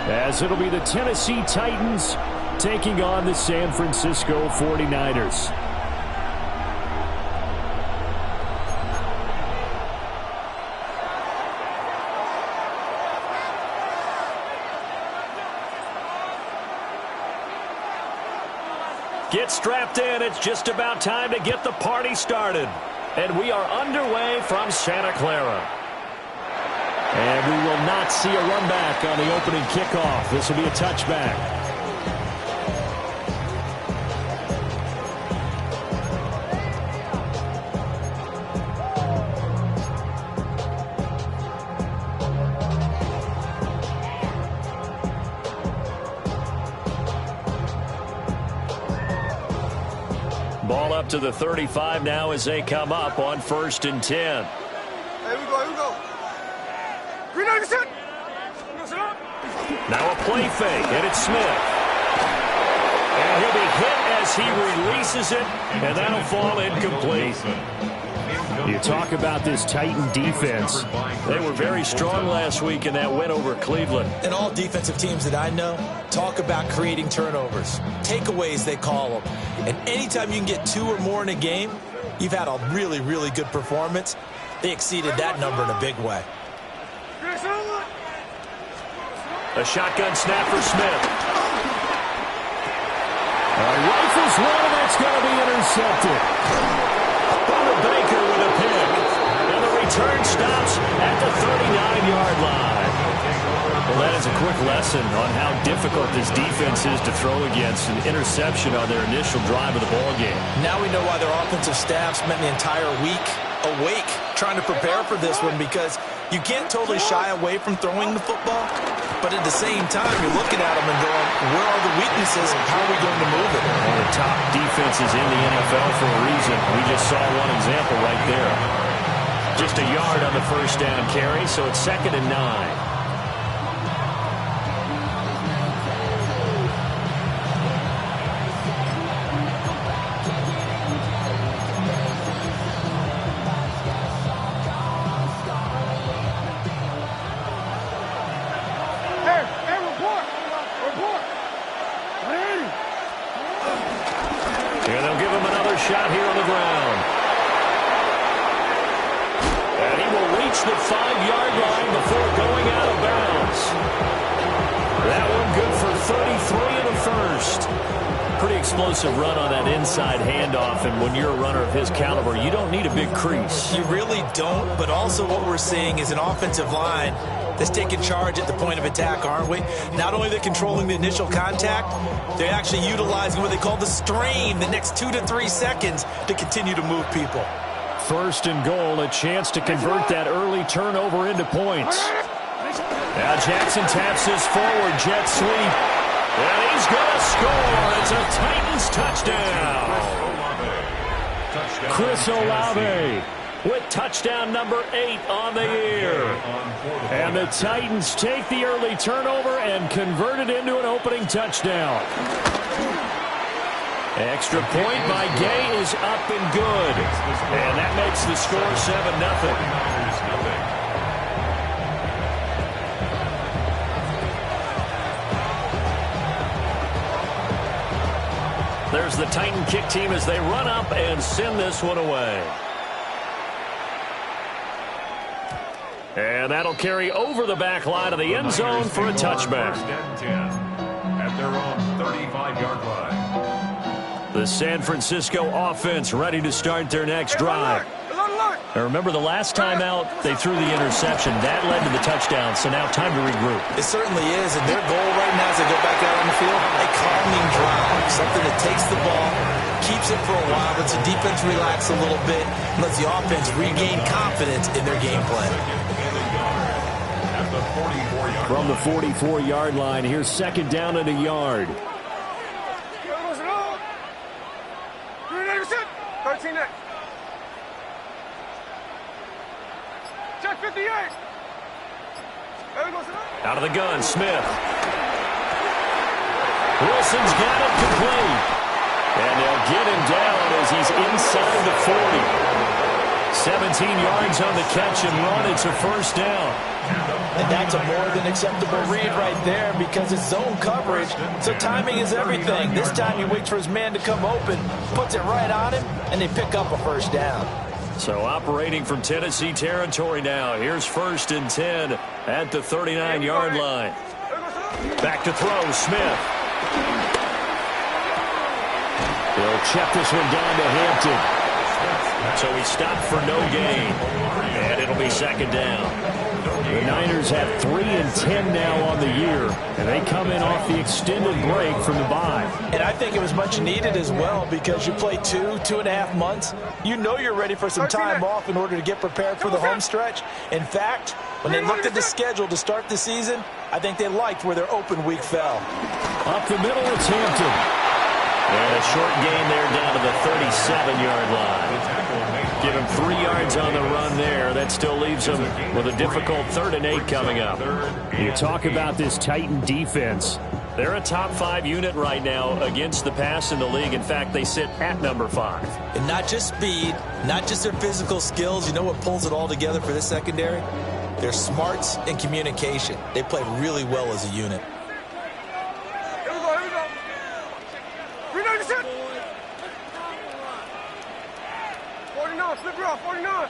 as it'll be the Tennessee Titans taking on the San Francisco 49ers. Get strapped in. It's just about time to get the party started. And we are underway from Santa Clara. And we will not see a run back on the opening kickoff. This will be a touchback. Ball up to the 35 now as they come up on 1st and 10. Here we go, here we go. Green light, set. Now a play fake, and it's Smith. And he'll be hit as he releases it, and that'll fall incomplete. You talk about this Titan defense. They were very strong last week in that win over Cleveland. And all defensive teams that I know talk about creating turnovers. Takeaways, they call them. And anytime you can get 2 or more in a game, you've had a really, really good performance. They exceeded that number in a big way. A shotgun snap for Smith. Rifles one, and that's going to be intercepted. Baker with a pick. And the return stops at the 39-yard line. Well, that is a quick lesson on how difficult this defense is to throw against. An interception on their initial drive of the ballgame. Now we know why their offensive staff spent the entire week awake trying to prepare for this one, because you can't totally shy away from throwing the football, but at the same time, you're looking at them and going, where are the weaknesses? How are we going to move it? One of the top defenses in the NFL for a reason. We just saw one example right there. Just a yard on the first down carry, so it's 2nd and 9. Shot here on the ground. And he will reach the 5-yard line before going out of bounds. That one good for 33 in the first. Pretty explosive run on that inside handoff, and when you're a runner of his caliber, you don't need a big crease. You really don't, but also what we're seeing is an offensive line that's taking charge at the point of attack, aren't we? Not only are they controlling the initial contact, they're actually utilizing what they call the strain, the next 2 to 3 seconds, to continue to move people. 1st and goal, a chance to convert that early turnover into points. Now Jackson taps his forward jet sweep, and he's going to score. It's a Titans touchdown. Chris Olave with touchdown number 8 on the year. And the Titans take the early turnover and convert it into an opening touchdown. Extra point by Gay is up and good. And that makes the score 7-0. There's the Titan kick team as they run up and send this one away. And that'll carry over the back line of the end zone for a touchback. At their own 35-yard line. The San Francisco offense ready to start their next drive. Now remember, the last time out, they threw the interception. That led to the touchdown, so now time to regroup. It certainly is, and their goal right now as they go back out on the field, a calming drive, something that takes the ball, keeps it for a while, lets the defense relax a little bit, and lets the offense regain confidence in their game plan. From the 44-yard line, here's 2nd down and a yard. 13 next. Check 58. Out of the gun, Smith. Wilson's got it complete. And they'll get him down as he's inside the 40. 17 yards on the catch and run. It's a first down. And that's a more than acceptable read right there because it's zone coverage, so timing is everything. This time he waits for his man to come open, puts it right on him, and they pick up a first down. So operating from Tennessee territory now. Here's 1st and 10 at the 39-yard line. Back to throw, Smith. He'll check this one down to Hampton. So he stopped for no gain. And it'll be 2nd down. The Niners have 3 and 10 now on the year, and they come in off the extended break from the bye. And I think it was much needed as well because you play 2.5 months. You know you're ready for some time off in order to get prepared for the home stretch. In fact, when they looked at the schedule to start the season, I think they liked where their open week fell. Up the middle, it's Hampton. And a short gain there down to the 37-yard line. Give him 3 yards on the run there. That still leaves him with a difficult 3rd and 8 coming up. You talk about this Titan defense. They're a top 5 unit right now against the pass in the league. In fact, they sit at number 5. And not just speed, not just their physical skills. You know what pulls it all together for this secondary? Their smarts and communication. They play really well as a unit. Here we go. 49, flip it off, 49.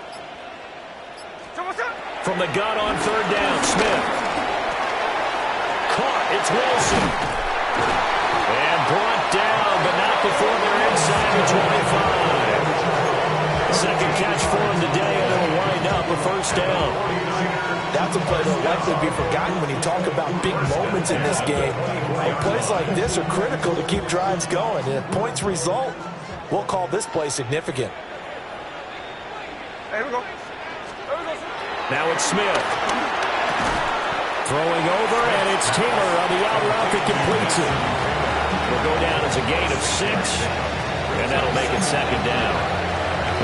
From the gun on 3rd down, Smith. Caught, it's Wilson. And brought down, but not before they're inside the 25. Second catch for him today, and it'll wind up a first down. That's a play that will likely be forgotten when you talk about big moments in this game. And plays like this are critical to keep drives going. And if points result, we'll call this play significant. Here we go. Now it's Smith. Throwing over, and it's Taylor on the out route that completes it. It'll go down as a gain of 6, and that'll make it 2nd down.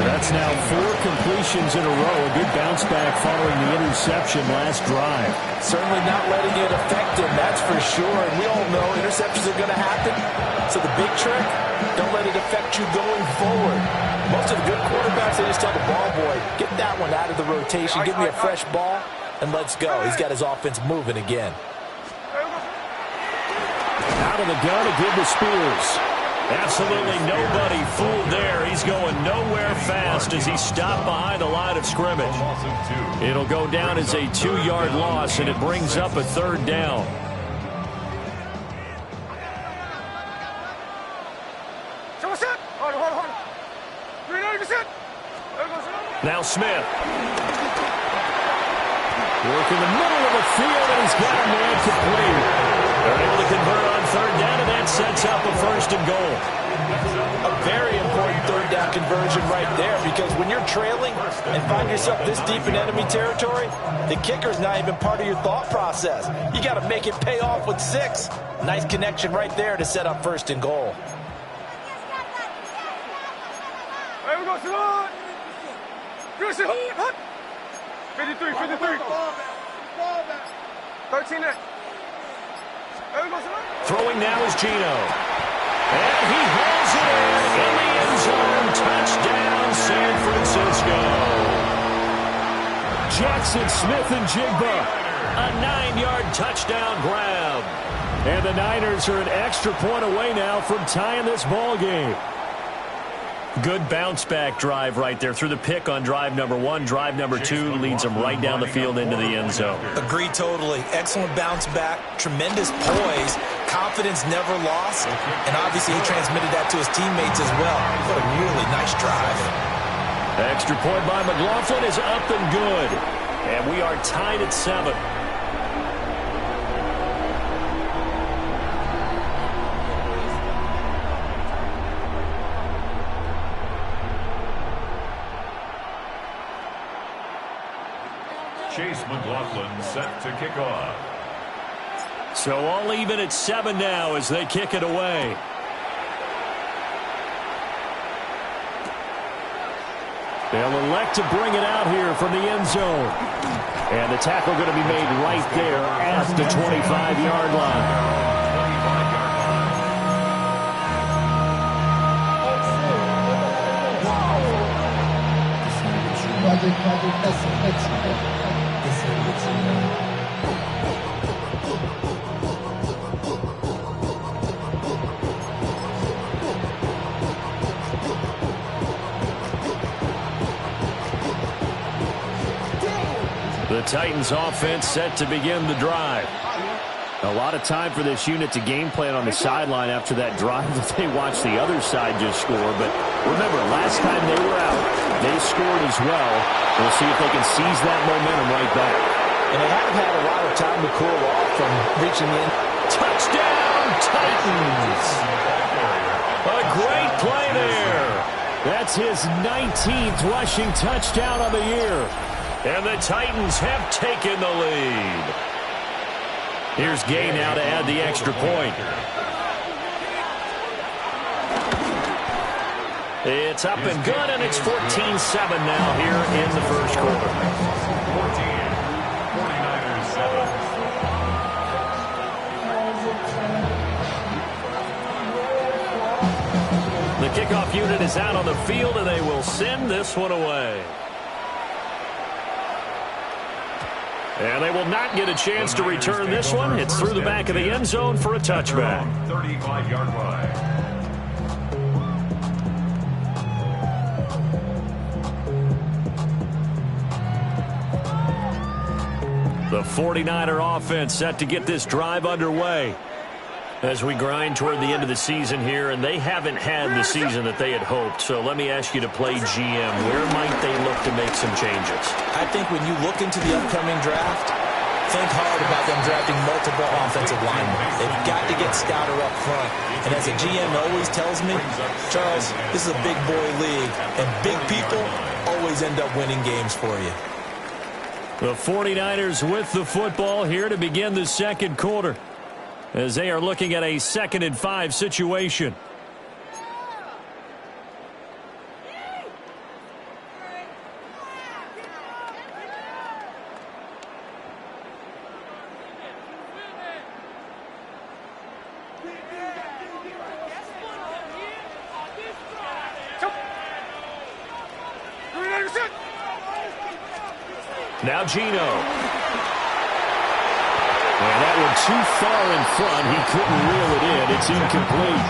That's now 4 completions in a row. A good bounce back following the interception last drive. Certainly not letting it affect him, that's for sure. And we all know interceptions are going to happen. So the big trick, don't let it affect you going forward. Most of the good quarterbacks, they just tell the ball boy, get that one out of the rotation, give me a fresh ball, and let's go. He's got his offense moving again. Out of the gun again to Spears. Absolutely nobody fooled there. He's going nowhere fast as he stopped behind the line of scrimmage. It'll go down as a 2-yard loss, and it brings up a 3rd down. Now Smith. Work in the middle of the field, and he's got a man complete. They're able to convert on 3rd down, and that sets up a 1st and goal. A very important 3rd down conversion right there, because when you're trailing and find yourself this deep in enemy territory, the kicker's not even part of your thought process. You got to make it pay off with 6. Nice connection right there to set up 1st and goal. Here we go, Salon. 53, 53. 13 there. Throwing now is Gino. And he hauls it in the end zone. Touchdown, San Francisco. Jackson Smith and Jigba. A 9-yard touchdown grab. And the Niners are an extra point away now from tying this ball game. Good bounce-back drive right there through the pick on drive number 1. Drive number 2 leads them right down the field into the end zone. Agree totally. Excellent bounce back, tremendous poise, confidence never lost, and obviously he transmitted that to his teammates as well. What a really nice drive. Extra point by McLaughlin is up and good. And we are tied at 7. Chase McLaughlin set to kick off. So all even at 7 now as they kick it away. They'll elect to bring it out here from the end zone. And the tackle going to be made right there at the 25-yard line. The Titans offense set to begin the drive. A lot of time for this unit to game plan on the sideline after that drive that they watched the other side just score. But remember, last time they were out, they scored as well. We'll see if they can seize that momentum right back. And they have had a lot of time to cool off from reaching in. Touchdown, Titans! A great play there. That's his 19th rushing touchdown of the year. And the Titans have taken the lead. Here's Gay now to add the extra point. It's up and good, and it's 14-7 now here in the first quarter. 49ers 7. The kickoff unit is out on the field, and they will send this one away. And they will not get a chance to return this one. It's through the back of the end zone for a touchback. 35-yard line. The 49er offense set to get this drive underway as we grind toward the end of the season here, and they haven't had the season that they had hoped. So let me ask you to play GM. Where might they look to make some changes? I think when you look into the upcoming draft, think hard about them drafting multiple offensive linemen. They've got to get stouter up front. And as a GM always tells me, Charles, this is a big boy league, and big people always end up winning games for you. The 49ers with the football here to begin the second quarter, as they are looking at a 2nd and 5 situation. Now Gino. And that one too far in front. He couldn't reel it in. It's incomplete.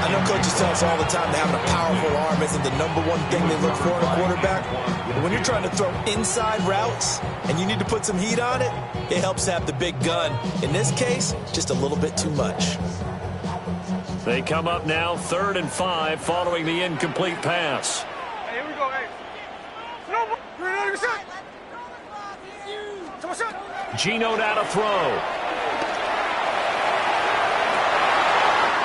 I know coaches tell us all the time that having a powerful arm isn't the #1 thing they look for in a quarterback. But when you're trying to throw inside routes and you need to put some heat on it, it helps to have the big gun. In this case, just a little bit too much. They come up now 3rd and 5 following the incomplete pass. Hey, here we go, hey. Gino now to throw.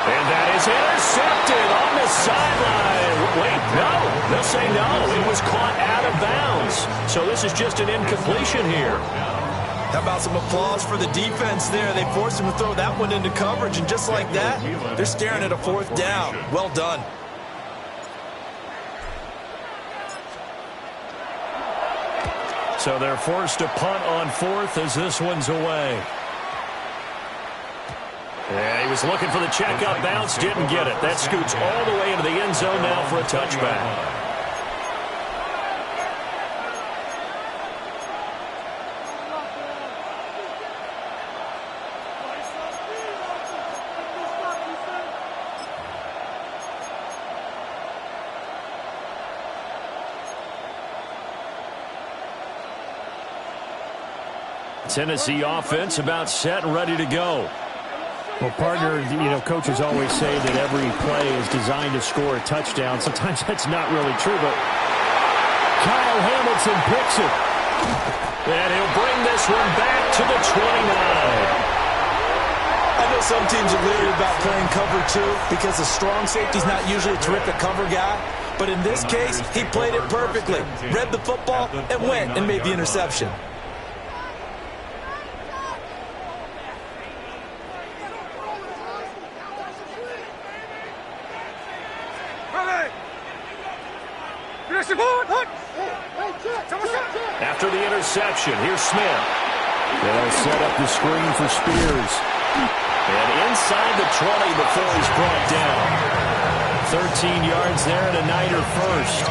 And that is intercepted on the sideline. Wait, no. They'll say no. It was caught out of bounds. So this is just an incompletion here. How about some applause for the defense there? They forced him to throw that one into coverage, and just like that, they're staring at a 4th down. Well done. So they're forced to punt on 4th as this one's away. Yeah, he was looking for the checkup bounce, didn't get it. That scoots all the way into the end zone now for a touchback. Tennessee offense about set and ready to go. Well, partner, coaches always say that every play is designed to score a touchdown. Sometimes that's not really true, but Kyle Hamilton picks it. And he'll bring this one back to the 29. I know some teams are leery about playing cover 2 because the strong safety's not usually a terrific cover guy. But in this case, he played it perfectly. Read the football and went and made the interception. After the interception, here's Smith. They'll set up the screen for Spears. And inside the 20 before he's brought down. 13 yards there and a Niner first.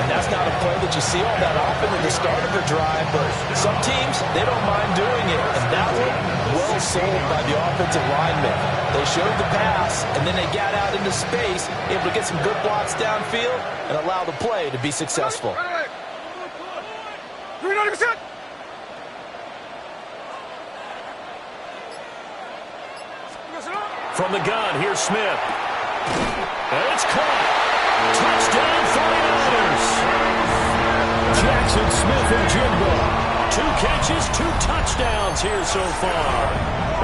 And that's not a play that you see all that often at the start of a drive, but some teams, they don't mind doing it. And that one, well sold by the offensive lineman. They showed the pass, and then they got out into space, able to get some good blocks downfield and allow the play to be successful. 390%. From the gun, here's Smith. And it's caught. Touchdown, 49ers. Jackson Smith and Jigba. 2 catches, 2 touchdowns here so far.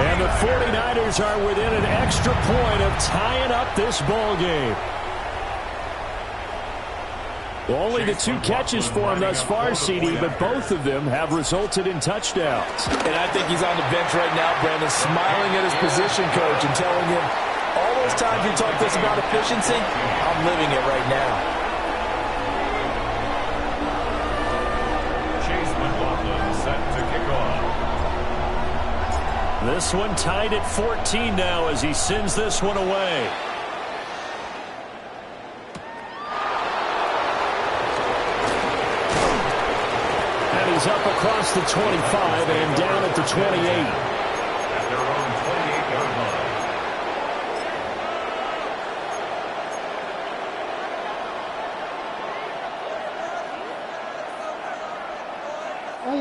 And the 49ers are within an extra point of tying up this ball game. Only the 2 catches for him thus far, CD, but both of them have resulted in touchdowns. And I think he's on the bench right now, Brandon, smiling at his position coach and telling him, all those times you talk to us about efficiency, I'm living it right now. Chase McLaughlin set to kick off. This one tied at 14 now as he sends this one away. He's up across the 25 and down at the 28. At their own 28-yard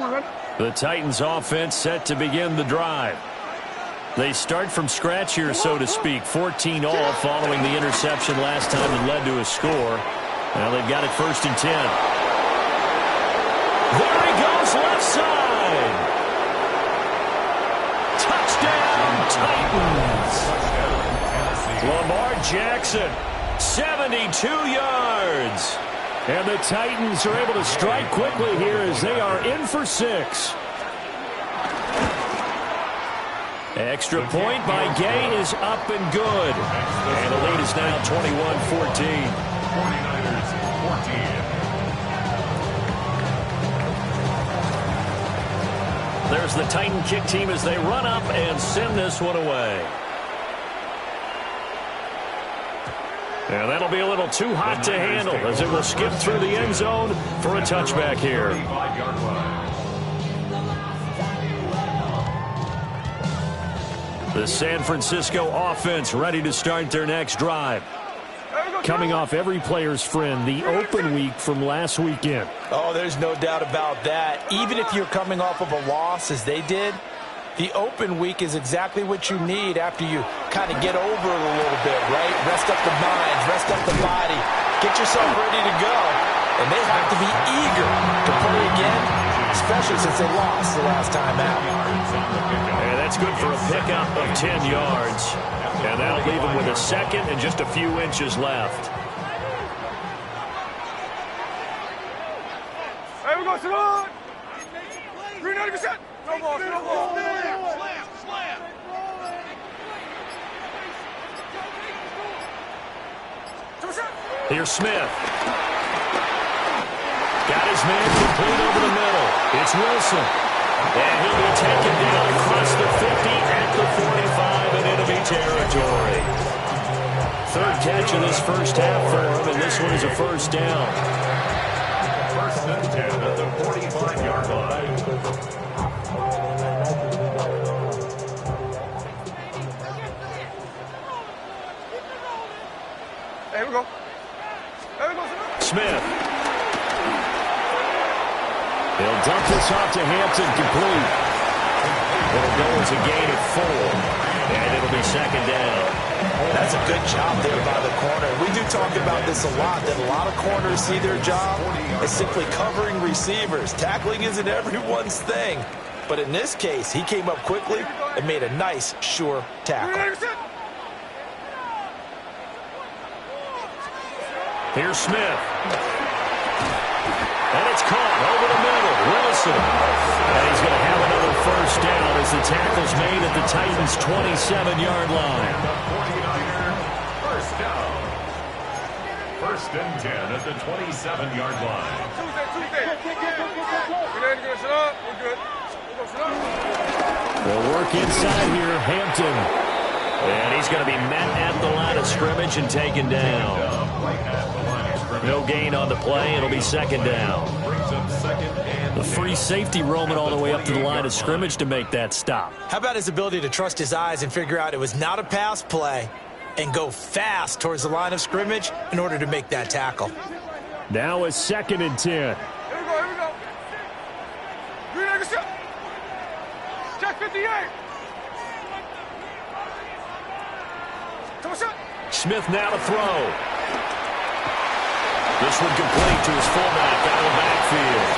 line. The Titans offense set to begin the drive. They start from scratch here, so to speak. 14 all following the interception last time that led to a score. Now they've got it 1st and 10. There he goes, left side. Touchdown, Titans. Lamar Jackson, 72 yards. And the Titans are able to strike quickly here as they are in for 6. Extra point by Gay is up and good. And the lead is now 21-14. 49ers 14. There's the Titan kick team as they run up and send this one away. And that'll be a little too hot to handle as it will skip through the end zone for a touchback here. 35-yard line. The San Francisco offense ready to start their next drive. Coming off every player's friend, the open week from last weekend. Oh, there's no doubt about that. Even if you're coming off of a loss as they did, the open week is exactly what you need after you kind of get over it a little bit, right? Rest up the mind, rest up the body, get yourself ready to go. And they have to be eager to play again, especially since they lost the last time out. And that's good for a pickup of 10 yards. And that'll leave him with a second and just a few inches left. Hey, we go, sit on. 390%. No more, no more. Slam. Here's Smith. Got his man complete over the middle. It's Wilson. And he'll be taken down across the 50 at the 45 and enemy territory. 3rd catch of this first half for him, and this one is a 1st down. 1st and 10 at the 45-yard line. Hey, we go. Smith. He'll dump this off to Hampton, complete. It'll go as a gain of 4, and it'll be 2nd down. That's a good job there by the corner. We do talk about this a lot, that a lot of corners see their job as simply covering receivers. Tackling isn't everyone's thing. But in this case, he came up quickly and made a nice, sure tackle. Here's Smith. And it's caught over the middle. Wilson. And he's going to have another 1st down as the tackle's made at the Titans' 27-yard line. 1st down. 1st and 10 at the 27-yard line. We're good. They'll work inside here, Hampton. And he's going to be met at the line of scrimmage and taken down. Right at the line of scrimmage. No gain on the play. It'll be second down. The free safety roaming all the way up to the line of scrimmage to make that stop. How about his ability to trust his eyes and figure out it was not a pass play and go fast towards the line of scrimmage in order to make that tackle. Now a 2nd and 10. Here we go. Check 58. Smith now to throw. This one complete to his fullback out of the backfield.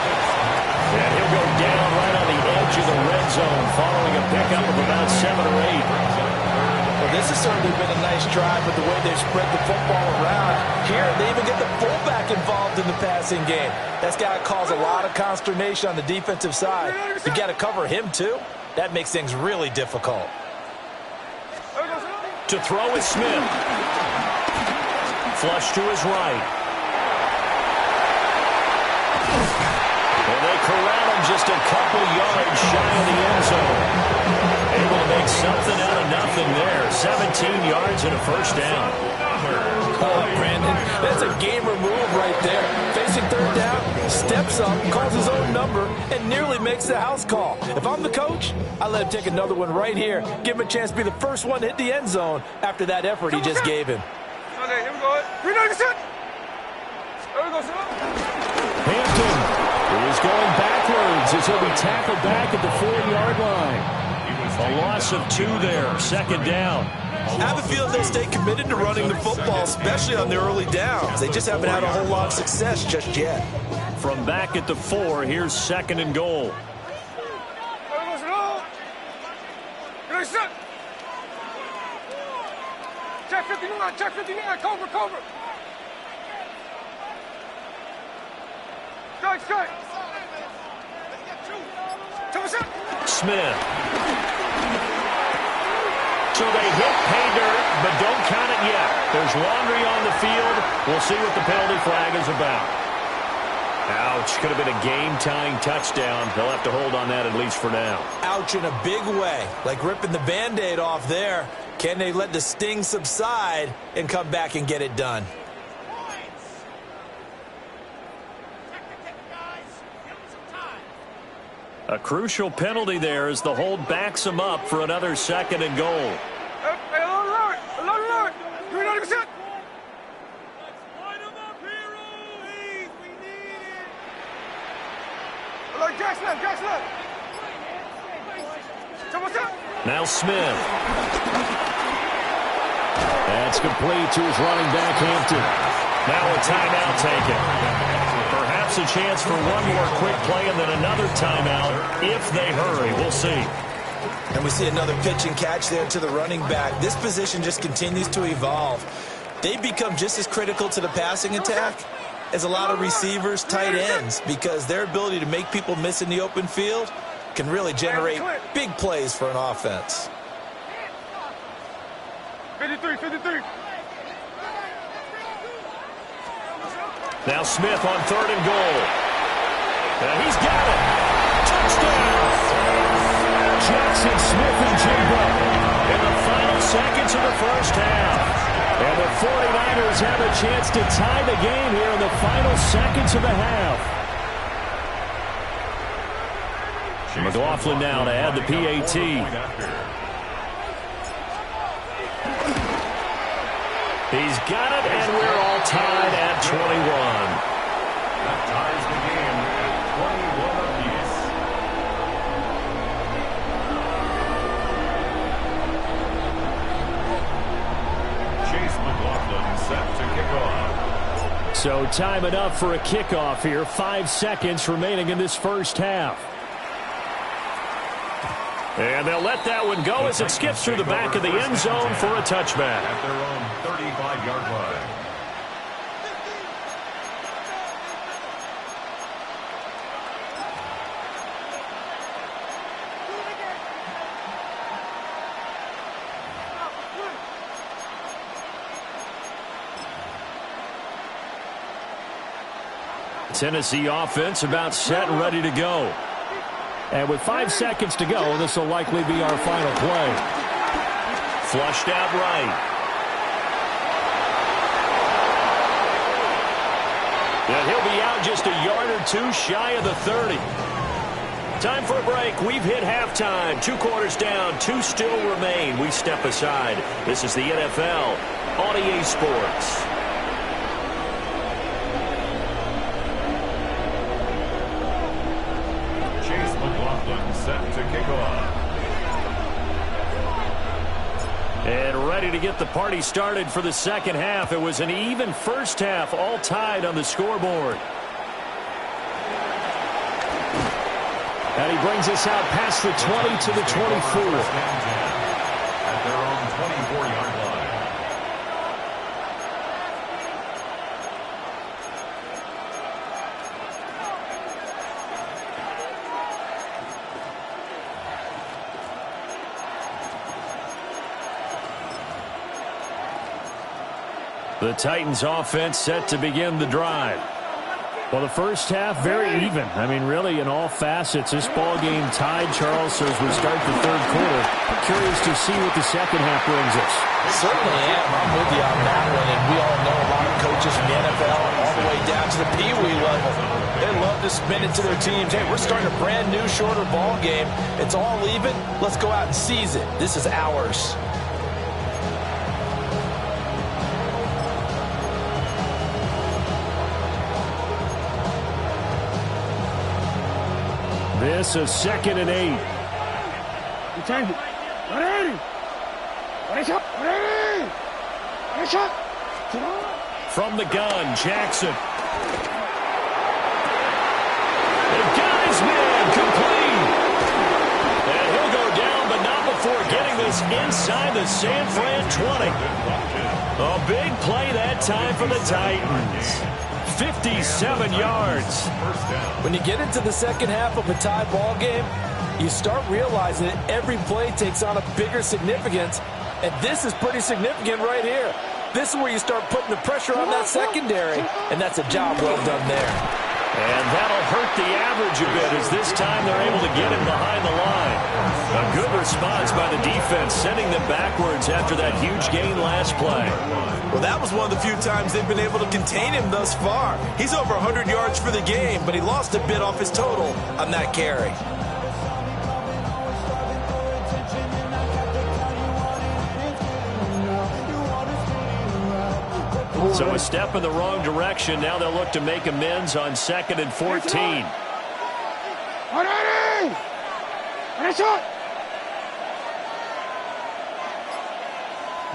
And he'll go down right on the edge of the red zone following a pickup of about 7 or 8. Well, this has certainly been a nice drive with the way they've spread the football around. Here, they even get the fullback involved in the passing game. That's got to cause a lot of consternation on the defensive side. You got to cover him, too. That makes things really difficult. To throw is Smith. Flush to his right. And they corral him just a couple yards shy of the end zone. Able to make something out of nothing there. 17 yards and a first down. Oh, Brandon, that's a gamer move right there. Facing third down, steps up, calls his own number, and nearly makes the house call. If I'm the coach, I let him take another one right here. Give him a chance to be the first one to hit the end zone after that effort he just gave him. Okay, here we go. There we go, sir. Hampton is going backwards as he'll be tackled back at the 4-yard line. A loss of 2 there. Second down. I have a feeling they'll stay committed to running the football, especially on the early downs. They just haven't had a whole lot of success just yet. From back at the 4, here's 2nd and goal. Check 59, check 59, cover. Strike. Smith. So they hit pay dirt, but don't count it yet. There's laundry on the field. We'll see what the penalty flag is about. Ouch. Could have been a game-tying touchdown. They'll have to hold on that at least for now. Ouch in a big way, like ripping the Band-Aid off there. Can they let the sting subside and come back and get it done? A crucial penalty there as the hold backs him up for another 2nd and goal. Hey, alert. 390%. Line him up, heroes. Please, we need it. Alert, gas left. Now Smith. That's complete to his running back, Hampton. Now a timeout taken. Perhaps a chance for one more quick play and then another timeout if they hurry. We'll see. And we see another pitch and catch there to the running back. This position just continues to evolve. They become just as critical to the passing attack as a lot of receivers, tight ends, because their ability to make people miss in the open field can really generate big plays for an offense. 53. Now Smith on 3rd and goal. And he's got it. Touchdown. Jackson Smith and Jimbo In the final seconds of the first half. And the 49ers have a chance to tie the game here in the final seconds of the half. McLaughlin now to add the PAT. He's got it, and we're all tied at 21. That ties the game at 21 apiece. Chase McLaughlin set to kick off. So time enough for a kickoff here. 5 seconds remaining in this first half. And they'll let that one go as it skips through the back of the end zone for a touchback. At their own 35-yard line. Tennessee offense about set and ready to go. And with 5 seconds to go, this will likely be our final play. Flushed out right. And he'll be out just a yard or two shy of the 30. Time for a break. We've hit halftime. 2 quarters down. 2 still remain. We step aside. This is the NFL on EA Sports. Chase McLaughlin set to kick off. And ready to get the party started for the second half. It was an even first half, all tied on the scoreboard. And he brings us out past the 20 to the 24. At their own 24-yard line. The Titans offense set to begin the drive. Well, the first half, very even. I mean, really, in all facets, this ball game tied, Charles, so as we start the third quarter. Curious to see what the second half brings us. Certainly am. I'm with you on that one, and we all know a lot of coaches from the NFL all the way down to the Pee-wee level. They love to spin it to their teams. Hey, we're starting a brand new, shorter ball game. It's all even. Let's go out and seize it. This is ours. This is 2nd and 8. From the gun, Jackson. They got his man complete. And he'll go down, but not before getting this inside the San Fran 20. A big play that time for the Titans. 57 yards. When you get into the second half of a tie ball game, you start realizing that every play takes on a bigger significance, and this is pretty significant right here. This is where you start putting the pressure on that secondary, and that's a job well done there. And that'll hurt the average a bit as this time they're able to get him behind the line. A good response by the defense, sending them backwards after that huge gain last play. Well, that was one of the few times they've been able to contain him thus far. He's over 100 yards for the game, but he lost a bit off his total on that carry. So a step in the wrong direction. Now they'll look to make amends on 2nd and 14.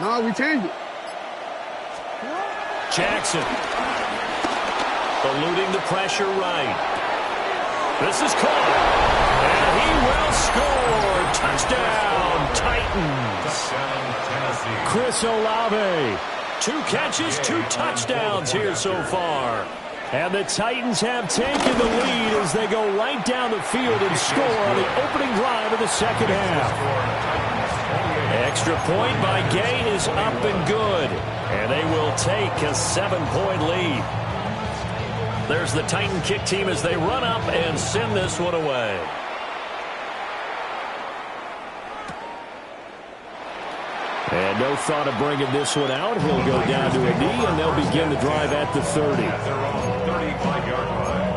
No, we changed it. Jackson. Eluding the pressure right. This is caught. And he will score. Touchdown, Titans. Touchdown, Tennessee. Chris Olave. 2 catches, 2 touchdowns here so far. And the Titans have taken the lead as they go right down the field and score on the opening drive of the second half. Extra point by Gay is up and good. And they will take a 7-point lead. There's the Titan kick team as they run up and send this one away. And no thought of bringing this one out. He'll go down to a knee, and they'll begin the drive at the 30. At their own 35-yard line.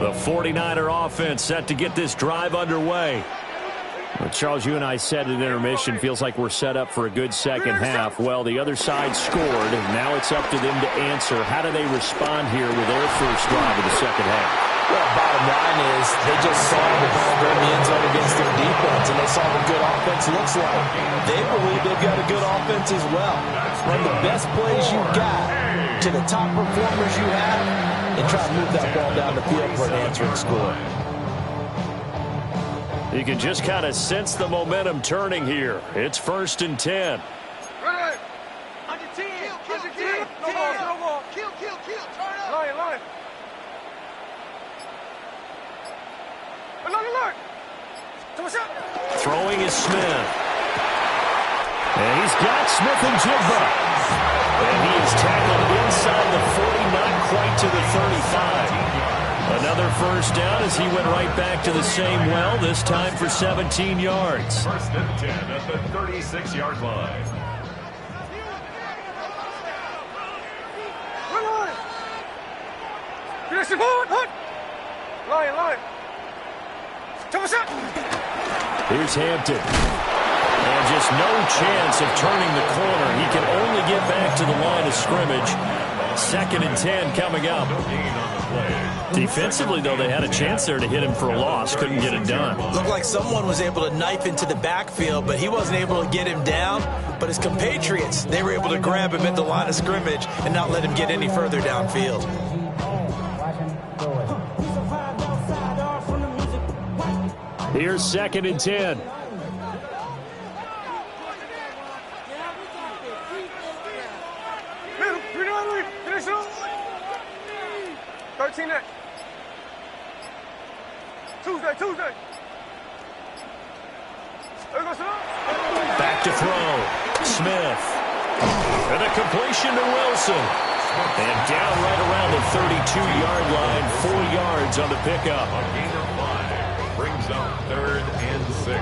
The 49er offense set to get this drive underway. Well, Charles, you and I said at intermission, feels like we're set up for a good second half. Well, the other side scored, and now it's up to them to answer. How do they respond here with their first drive of the second half? Well, bottom line is they just saw the ball go in the end zone against their defense, and they saw what good offense looks like. They believe they've got a good offense as well. Run the best plays you got to the top performers you have, and try to move that ball down the field for an answering score. You can just kind of sense the momentum turning here. It's 1st and 10. Right. On your team. Kill. No more. Kill. Turn up. Line. Alert. Throwing is Smith. And he's got Smith and Jigba. And he is tackled inside the 40, not quite to the 35. Another first down as he went right back to the same well, this time for 17 yards. First and 10 at the 36-yard line. Here's Hampton. And just no chance of turning the corner. He can only get back to the line of scrimmage. 2nd and 10 coming up. Defensively, though, they had a chance there to hit him for a loss. Couldn't get it done. Looked like someone was able to knife into the backfield, but he wasn't able to get him down. But his compatriots, they were able to grab him at the line of scrimmage and not let him get any further downfield. Here's 2nd and 10. Tuesday. Back to throw. Smith. And a completion to Wilson. And down right around the 32-yard line. 4 yards on the pickup. A gain of 5 brings up 3rd and 6.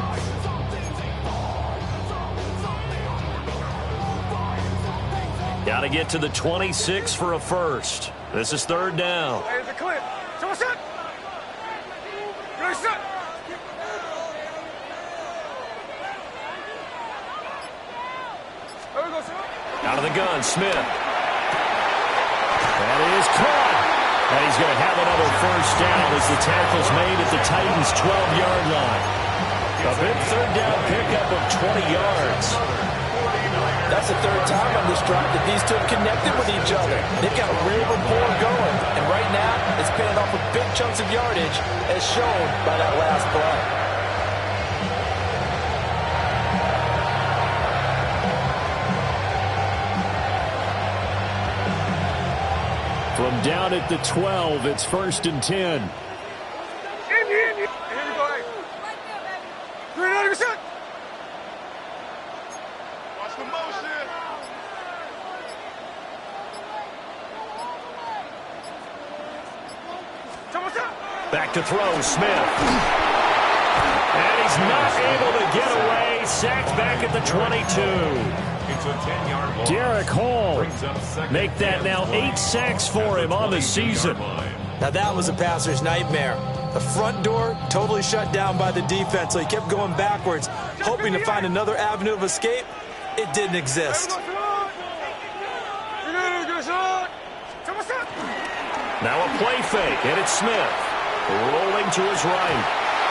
Got to get to the 26 for a first. This is 3rd down. Hey, it's a clip. Show us it. Release it. There we go, sir. Out of the gun, Smith. That is caught. And he's going to have another first down as the tackle's made at the Titans' 12-yard line. A big 3rd down pickup of 20 yards. That's the 3rd time on this drive that these two have connected with each other. They've got a real rapport going. And right now, it's paying off with big chunks of yardage, as shown by that last play. From down at the 12, it's 1st and 10. Here we go, hey. 390%. Watch the motion. Back to throw, Smith. And he's not able to get away. Sacked back at the 22. It's a 10-yard loss. Derek Hall. Brings up 2nd Make that now 8 sacks for him on the season. Now that was a passer's nightmare. The front door totally shut down by the defense, so he kept going backwards, hoping to find another avenue of escape. It didn't exist. Now a play fake, and it's Smith. Rolling to his right.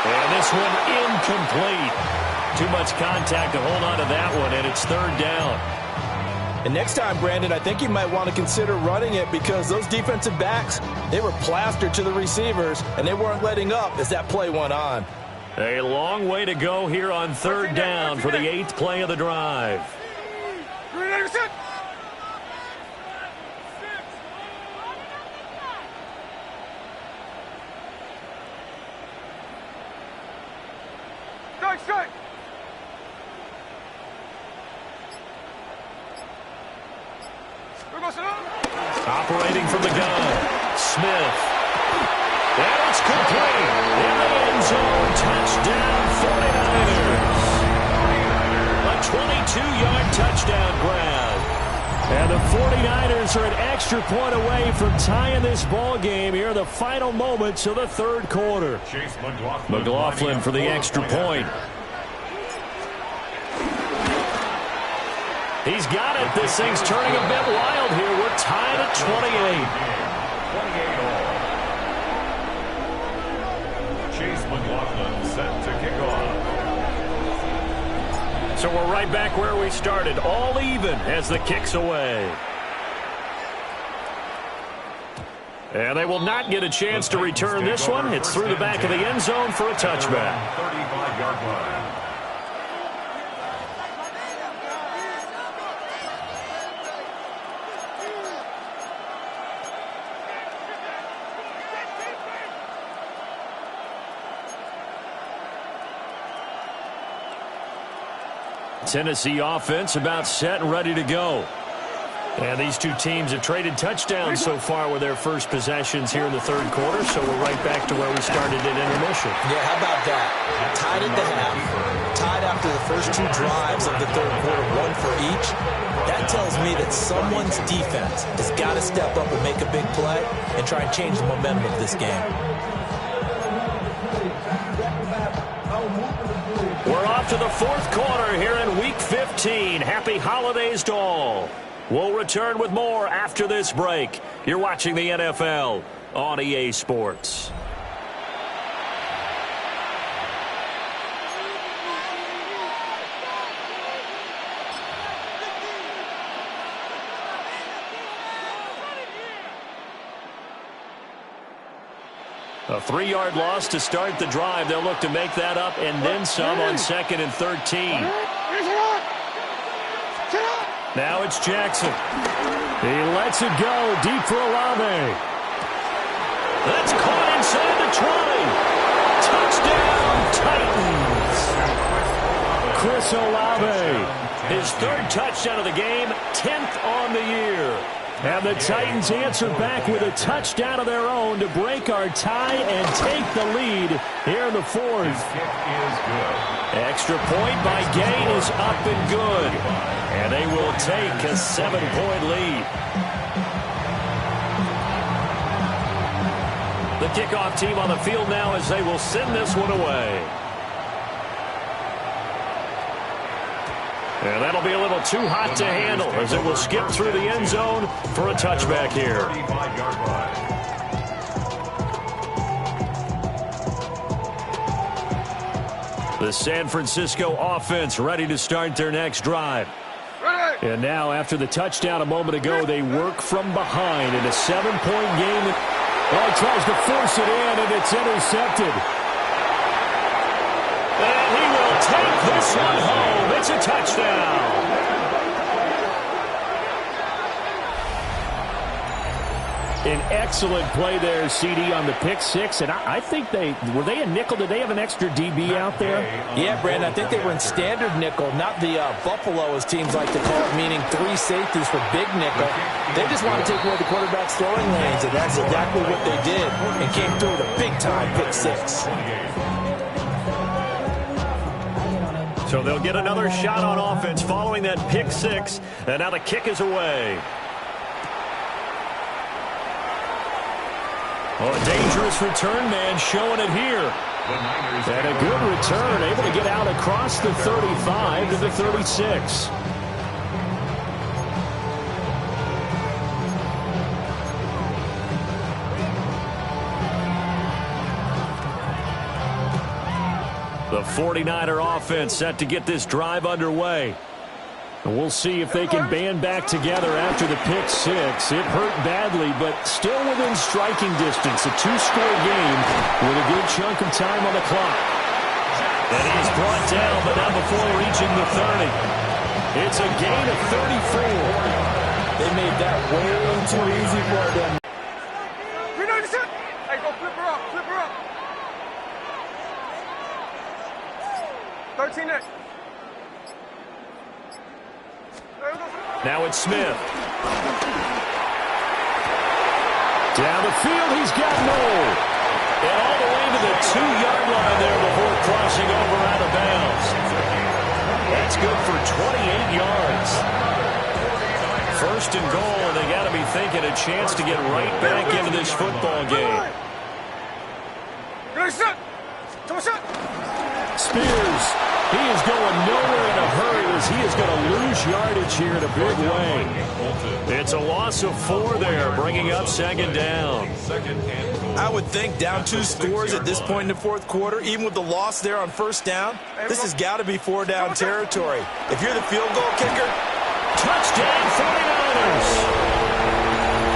And this one incomplete. Too much contact to hold on to that one, and it's 3rd down. And next time, Brandon, I think you might want to consider running it because those defensive backs, they were plastered to the receivers, and they weren't letting up as that play went on. A long way to go here on 3rd down for the 8th play of the drive. 390%. Strike. Operating from the gun, Smith. And it's complete. In the end zone, touchdown 49ers. A 22-yard touchdown grab. And the 49ers are an extra point away from tying this ball game here in the final moments of the 3rd quarter. Chase McLaughlin. McLaughlin for the extra point. He's got it. This thing's turning a bit wild here. We're tied at 28. 28 all. Chase McLaughlin set to kick off. So we're right back where we started. All even as the kick's away. And they will not get a chance to return this one. It's through the back of the end zone for a touchback. 35-yard line. Tennessee offense about set and ready to go. And these two teams have traded touchdowns so far with their first possessions here in the third quarter, so we're right back to where we started at intermission. Yeah, how about that? Tied at the half, tied after the first two drives of the third quarter, one for each. That tells me that someone's defense has got to step up and make a big play and try and change the momentum of this game. We're off to the fourth quarter here in Week 15. Happy holidays to all. We'll return with more after this break. You're watching the NFL on EA Sports. A 3-yard loss to start the drive. They'll look to make that up and then some on 2nd and 13. Now it's Jackson. He lets it go deep for Olave. That's caught inside the 20. Touchdown, Titans. Chris Olave. His third touchdown of the game, 10th on the year. And the Titans answer back with a touchdown of their own to break our tie and take the lead here in the fourth. Extra point by Gay is up and good. And they will take a 7-point lead. The kickoff team on the field now as they will send this one away. And that'll be a little too hot to handle as it will skip through the end zone for a touchback here. The San Francisco offense ready to start their next drive. And now after the touchdown a moment ago, they work from behind in a 7-point game. Oh, tries to force it in, and it's intercepted. And he will take this one home. It's a touchdown. An excellent play there, CD, on the pick six. And I think were they a nickel? Did they have an extra DB out there? Yeah, Brandon, I think they were in standard nickel, not the Buffalo, as teams like to call it, meaning 3 safeties for big nickel. They just want to take away the quarterback's throwing lanes, and that's exactly what they did and came through with a big-time pick six. So they'll get another shot on offense following that pick six, and now the kick is away. Oh, a dangerous return man showing it here. And a good return, able to get out across the 35 to the 36. The 49er offense set to get this drive underway. And we'll see if they can band back together after the pick six. It hurt badly, but still within striking distance. A 2-score game with a good chunk of time on the clock. And he's brought down, but not before reaching the 30. It's a gain of 34. They made that way too easy for them. Hey, go flip her up, flip her up. 13 next. Now it's Smith. Down the field, he's got Noel. And all the way to the 2-yard line there before crossing over out of bounds. That's good for 28 yards. First and goal, and they got to be thinking a chance to get right back into this football game. Spears, he is going nowhere in a hurry as he is going to lose yardage here in a big way. It's a loss of 4 there, bringing up second down. I would think down 2 scores at this point in the fourth quarter, even with the loss there on first down, this has got to be 4-down territory. If you're the field goal kicker, touchdown 49ers.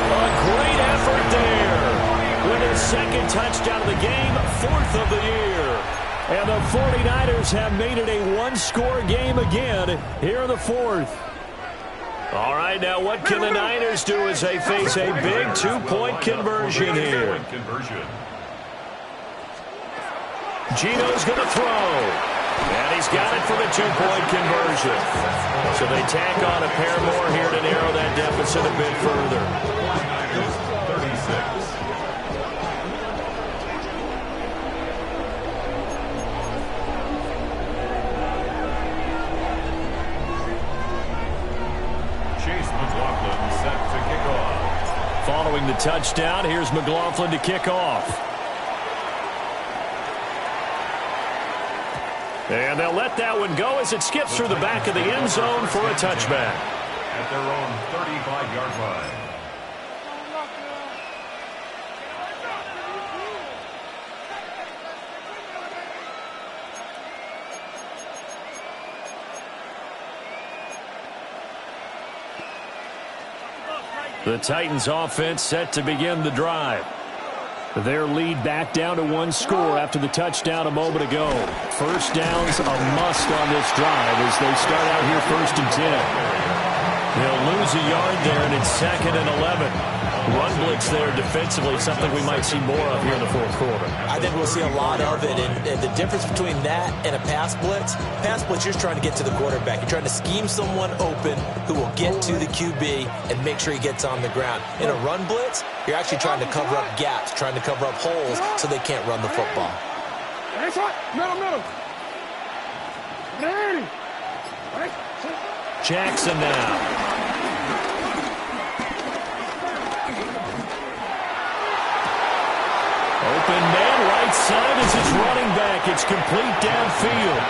A great effort there. With his second touchdown of the game, 4th of the year. And the 49ers have made it a 1-score game again here in the fourth. All right, now what can the Niners do as they face a big 2-point conversion here? Gino's going to throw. And he's got it for the 2-point conversion. So they tack on a pair more here to narrow that deficit gets it a bit further. 36. Set to kick off. Following the touchdown, here's McLaughlin to kick off. And they'll let that one go as it skips through the back of the end zone for a touchback. At their own 35-yard line. The Titans offense set to begin the drive. Their lead back down to one score after the touchdown a moment ago. First down's a must on this drive as they start out here 1st and 10. They'll lose a yard there, and it's 2nd and 11. Run blitz there defensively, something we might see more of here in the fourth quarter. I think we'll see a lot of it, and the difference between that and a pass blitz, you're just trying to get to the quarterback. You're trying to scheme someone open who will get to the QB and make sure he gets on the ground. In a run blitz, you're actually trying to cover up gaps, trying to cover up holes so they can't run the football. Jackson now. Open man, right side is his running back. It's complete downfield.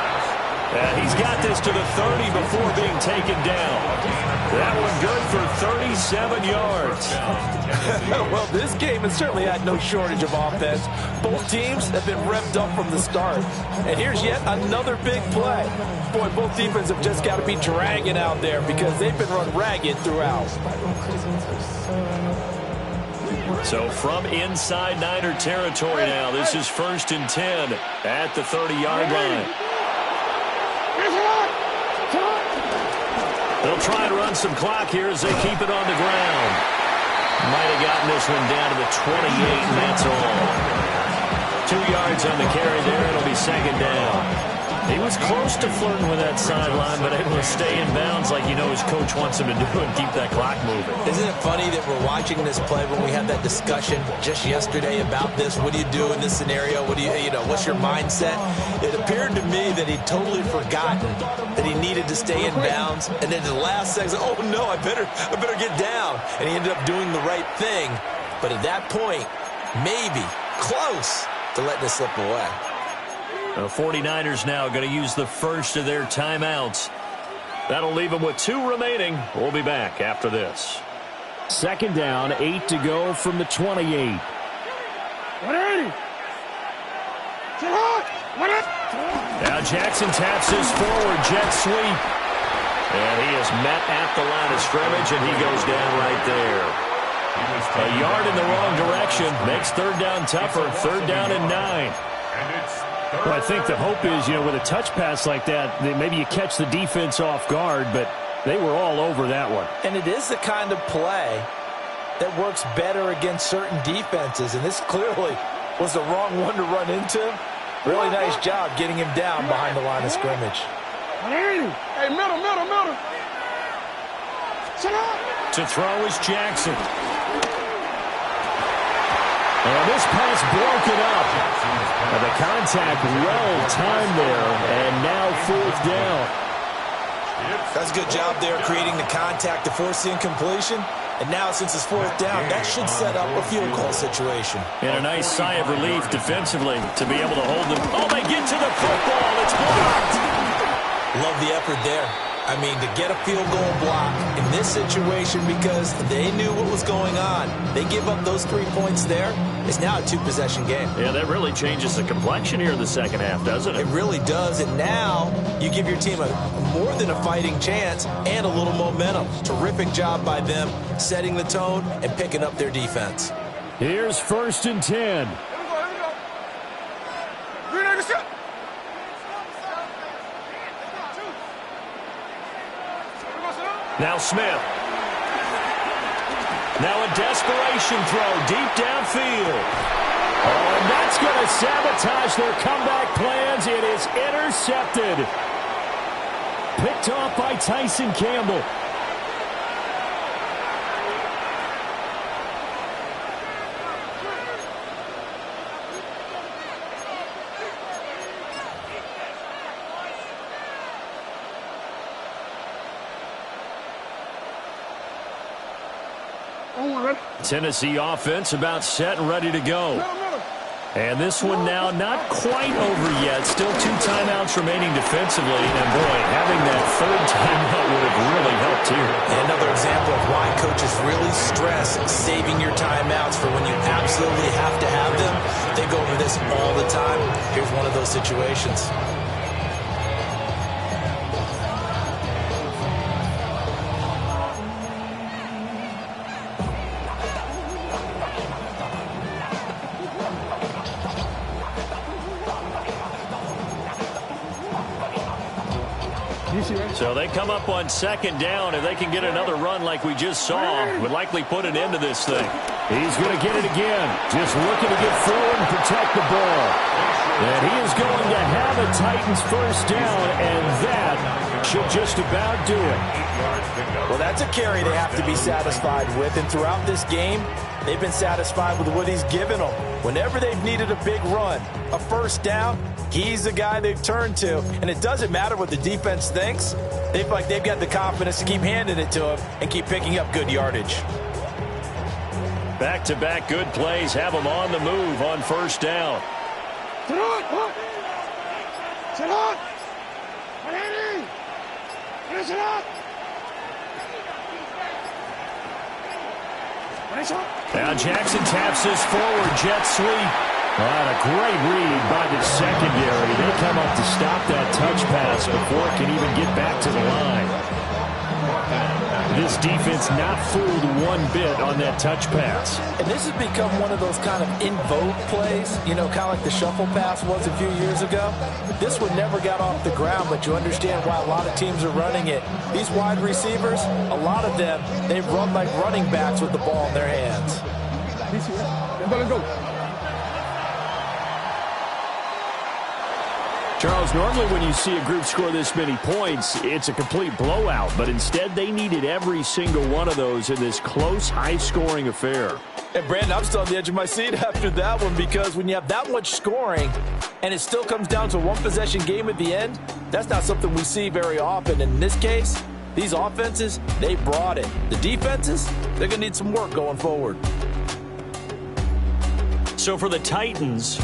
And he's got this to the 30 before being taken down. That one good for 37 yards. Well, this game has certainly had no shortage of offense. Both teams have been revved up from the start. And here's yet another big play. Boy, both defenses have just got to be dragging out there because they've been run ragged throughout. So from inside Niner territory now, this is 1st and 10 at the 30-yard line. They'll try and run some clock here as they keep it on the ground. Might have gotten this one down to the 28, and that's all. 2 yards on the carry there. It'll be 2nd down. He was close to flirting with that sideline, but able to stay in bounds like you know his coach wants him to do and keep that clock moving. Isn't it funny that we're watching this play when we had that discussion just yesterday about this? What do you do in this scenario? What do you know, what's your mindset? It appeared to me that he'd totally forgotten that he needed to stay in bounds, and then the last second, oh no, I better get down. And he ended up doing the right thing. But at that point, maybe close to letting it slip away. The 49ers now going to use the first of their timeouts. That'll leave them with 2 remaining. We'll be back after this. 2nd down, 8 to go from the 28. Now Jackson taps his forward jet sweep. And he is met at the line of scrimmage, and he goes down right there. A yard in the wrong direction makes 3rd down tougher. 3rd down and 9. Well, I think the hope is, with a touch pass like that, maybe you catch the defense off guard, but they were all over that one. And it is the kind of play that works better against certain defenses, and this clearly was the wrong one to run into. Really nice job getting him down behind the line of scrimmage. Hey, middle. To throw is Jackson. And this pass broken up. And the contact well timed there, and now 4th down. That's a good job there creating the contact to force the incompletion. And now since it's 4th down, that should set up a field goal situation. And a nice sigh of relief defensively to be able to hold them. Oh, they get to the football. It's blocked. Love the effort there. I mean, to get a field goal block in this situation because they knew what was going on. They give up those 3 points there. It's now a 2-possession game. Yeah, that really changes the complexion here in the second half, doesn't it? It really does. And now you give your team a more than a fighting chance and a little momentum. Terrific job by them setting the tone and picking up their defense. Here's 1st and 10. Now Smith. Now a desperation throw deep downfield. Oh, and that's going to sabotage their comeback plans. It is intercepted. Picked off by Tyson Campbell. Tennessee offense about set and ready to go. And this one now not quite over yet. Still 2 timeouts remaining defensively. And, boy, having that 3rd timeout would have really helped here. Another example of why coaches really stress saving your timeouts for when you absolutely have to have them. They go over this all the time. Here's one of those situations. So they come up on 2nd down. If they can get another run like we just saw, would likely put an end to this thing. He's going to get it again. Just looking to get forward and protect the ball. And he is going to have a Titans 1st down, and that should just about do it. Well, that's a carry they have to be satisfied with. And throughout this game, they've been satisfied with what he's given them. Whenever they've needed a big run, a 1st down, he's the guy they've turned to. And it doesn't matter what the defense thinks. They feel like they've got the confidence to keep handing it to him and keep picking up good yardage. Back-to-back good plays have them on the move on 1st down. Sit on! Sit on! Sit on! Now Jackson taps this forward jet sweep. A great read by the secondary. They come up to stop that touch pass before it can even get back to the line. This defense not fooled one bit on that touch pass. And this has become one of those kind of in vogue plays, you know, kind of like the shuffle pass was a few years ago. This one never got off the ground, but you understand why a lot of teams are running it. These wide receivers, a lot of them, they run like running backs with the ball in their hands. Charles, normally when you see a group score this many points, it's a complete blowout. But instead, they needed every single one of those in this close, high-scoring affair. And, Brandon, I'm still on the edge of my seat after that one because when you have that much scoring and it still comes down to a one-possession game at the end, that's not something we see very often. And in this case, these offenses, they brought it. The defenses, they're going to need some work going forward. So for the Titans,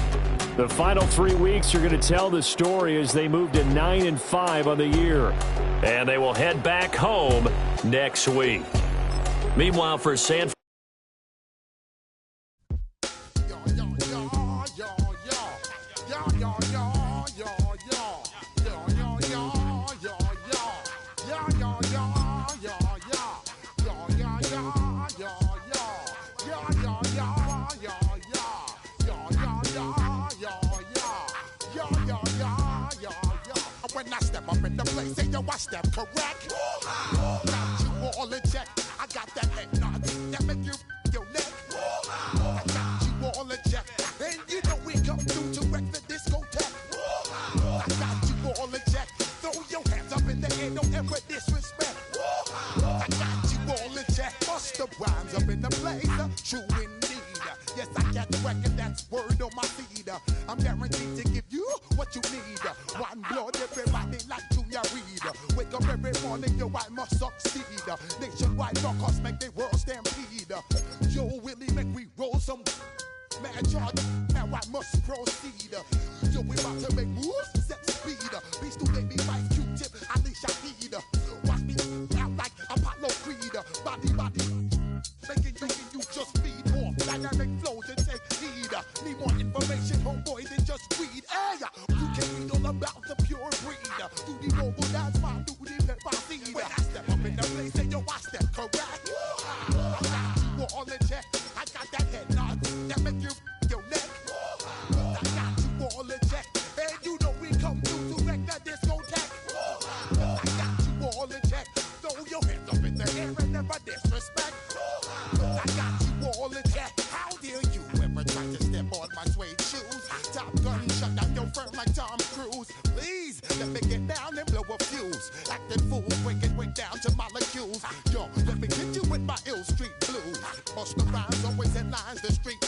the final 3 weeks are going to tell the story as they move to 9-5 on the year. And they will head back home next week. Meanwhile, for San When I step up in the place, say yo, I step correct. Got you all in check. I got that head nod that make you your neck. I got you all in check, and you know we come through to wreck the discotheque. I got you all in check. Throw your hands up in the air, don't ever disrespect. I got you all in check. Bust the rhymes up in the place, true indeed. Yes, I got the record, that's word on my feed. I'm guaranteed to give you what you need. One blood, everybody like Junior Reed. Wake up every morning, yo, I must succeed. Nationwide knockouts make the world stampede. Yo, Willie, make we roll some mad charge. Now I must proceed. Yo, we about to make moves, set speed. Beast to baby, Mike, Q-tip, Ali Shaheed. Watch me out like Apollo Creed. Body, making you just feed more dynamic flows and take heed. Need more information, homeboy, than just weed. Hey, you can read all about the pure breed. Do the noble dance, my duty, let my seed. When I step up in the place, say yo, I step correct. I got you all in check. I got that head nod that make you your neck. I got you all in check, and you know we come through to wreck that discotheque. I got you all in check. Throw your hands up in the air and never disrespect. I got you all in check. How dare you ever try to step on my suede shoes? Top Gun shut down your firm like Tom Cruise. Please, let me get down and blow a fuse. Acting fool, breaking way down to molecules. Yo, let me hit you with my ill street blues. Bust the rhymes, always in lines, the street